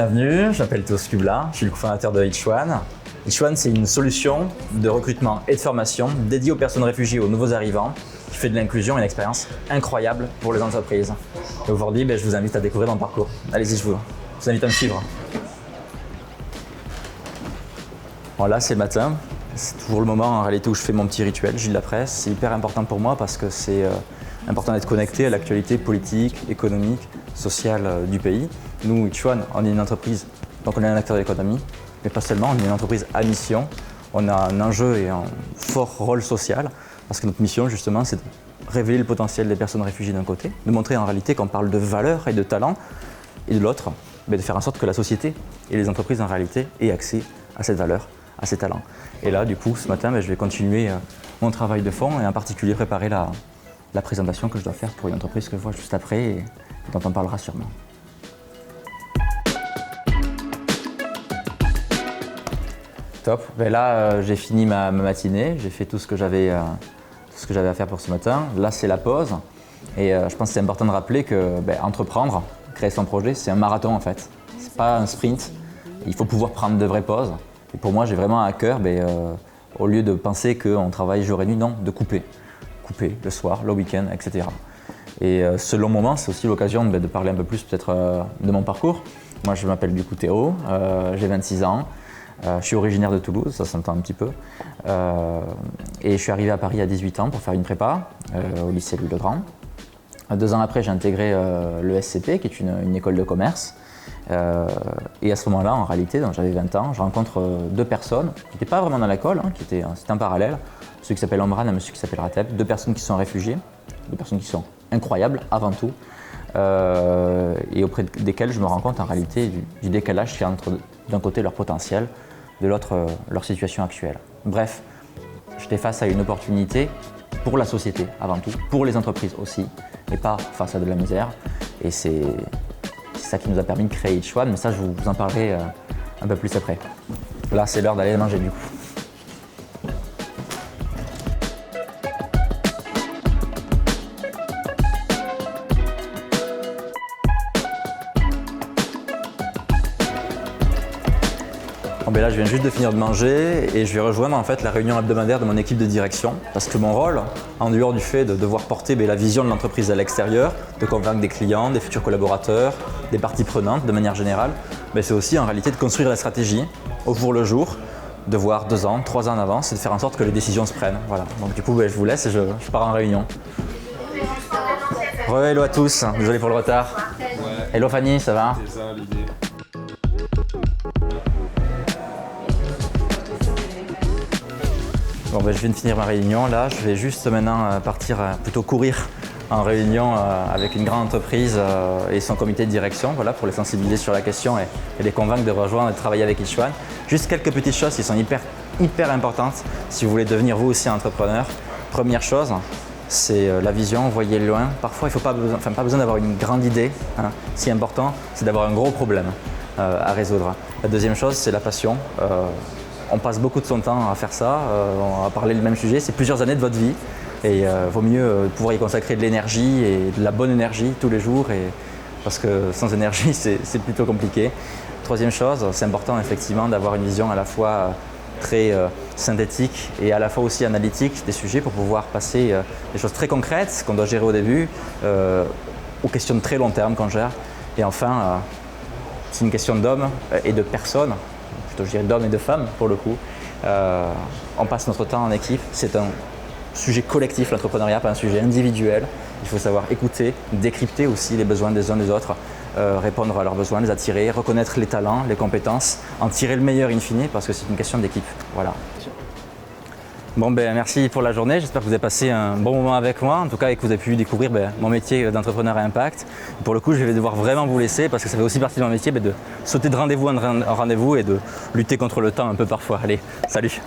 bienvenue, je m'appelle Théo Skubla, je suis le cofondateur de Each1. Each1, c'est une solution de recrutement et de formation dédiée aux personnes réfugiées et aux nouveaux arrivants qui fait de l'inclusion une expérience incroyable pour les entreprises. Et aujourd'hui, je vous invite à découvrir mon parcours. Allez-y, je vous invite à me suivre. Voilà, c'est le matin. C'est toujours le moment en réalité où je fais mon petit rituel, je lis la presse. C'est hyper important pour moi parce que c'est important d'être connecté à l'actualité politique, économique, sociale du pays. Nous, Each1, on est une entreprise, donc on est un acteur de l'économie, mais pas seulement, on est une entreprise à mission. On a un enjeu et un fort rôle social parce que notre mission, justement, c'est de révéler le potentiel des personnes réfugiées d'un côté, de montrer en réalité qu'on parle de valeurs et de talents, et de l'autre, de faire en sorte que la société et les entreprises en réalité aient accès à cette valeur, à ces talents. Et là, du coup, ce matin, je vais continuer mon travail de fond et en particulier préparer la présentation que je dois faire pour une entreprise que je vois juste après et dont on parlera sûrement. Top. Là, j'ai fini ma matinée, j'ai fait tout ce que j'avais à faire pour ce matin. Là, c'est la pause. Et je pense que c'est important de rappeler que entreprendre, créer son projet, c'est un marathon en fait. C'est pas un sprint. Il faut pouvoir prendre de vraies pauses. Et pour moi, j'ai vraiment à cœur, au lieu de penser qu'on travaille jour et nuit, non, de couper. Couper le soir, le week-end, etc. Et ce long moment, c'est aussi l'occasion de parler un peu plus peut-être de mon parcours. Moi, je m'appelle du coup Théo, j'ai 26 ans. Je suis originaire de Toulouse, ça s'entend un petit peu. Et je suis arrivé à Paris à 18 ans pour faire une prépa au lycée Louis-le-Grand. 2 ans après, j'ai intégré le SCP, qui est une école de commerce. Et à ce moment-là, en réalité, donc j'avais 20 ans, je rencontre 2 personnes qui n'étaient pas vraiment dans l'école, c'était un parallèle. Celui qui s'appelle Omran et monsieur qui s'appelle Rateb, 2 personnes qui sont réfugiées, 2 personnes qui sont incroyables avant tout, et auprès desquelles je me rends compte en réalité du décalage qu'il y a entre d'un côté leur potentiel, de l'autre leur situation actuelle. Bref, j'étais face à une opportunité pour la société avant tout, pour les entreprises aussi, et pas face à de la misère. Et c'est ça qui nous a permis de créer Each1, mais ça je vous en parlerai un peu plus après. Là c'est l'heure d'aller manger du coup. Là, je viens juste de finir de manger et je vais rejoindre en fait la réunion hebdomadaire de mon équipe de direction parce que mon rôle, en dehors du fait de devoir porter la vision de l'entreprise à l'extérieur, de convaincre des clients, des futurs collaborateurs, des parties prenantes de manière générale, c'est aussi en réalité de construire la stratégie au jour le jour, de voir 2 ans, 3 ans en avance et de faire en sorte que les décisions se prennent. Voilà. Donc du coup, je vous laisse et je pars en réunion. Hello à tous, désolé pour le retard. Ouais. Hello Fanny, ça va? C'est ça l'idée. Bon, je viens de finir ma réunion, là je vais juste maintenant partir plutôt courir en réunion avec une grande entreprise et son comité de direction pour les sensibiliser sur la question et les convaincre de rejoindre et de travailler avec Each1. Juste quelques petites choses qui sont hyper importantes si vous voulez devenir vous aussi entrepreneur. Première chose, c'est la vision, voyez loin. Parfois il n'y a pas besoin d'avoir une grande idée. Ce qui est important, c'est d'avoir un gros problème à résoudre. La deuxième chose, c'est la passion. On passe beaucoup de son temps à faire ça, à parler le même sujet, c'est plusieurs années de votre vie et vaut mieux pouvoir y consacrer de l'énergie et de la bonne énergie tous les jours parce que sans énergie c'est plutôt compliqué. Troisième chose, c'est important effectivement d'avoir une vision à la fois très synthétique et à la fois aussi analytique des sujets pour pouvoir passer des choses très concrètes qu'on doit gérer au début aux questions de très long terme qu'on gère. Et enfin, c'est une question d'hommes et de personnes, plutôt je dirais d'hommes et de femmes pour le coup. On passe notre temps en équipe, c'est un sujet collectif l'entrepreneuriat, pas un sujet individuel. Il faut savoir écouter, décrypter aussi les besoins des uns des autres, répondre à leurs besoins, les attirer, reconnaître les talents, les compétences, en tirer le meilleur in fine parce que c'est une question d'équipe. Voilà. Bon, merci pour la journée, j'espère que vous avez passé un bon moment avec moi, en tout cas et que vous avez pu découvrir mon métier d'entrepreneur à impact. Pour le coup, je vais devoir vraiment vous laisser parce que ça fait aussi partie de mon métier de sauter de rendez-vous en rendez-vous et de lutter contre le temps un peu parfois. Allez, salut!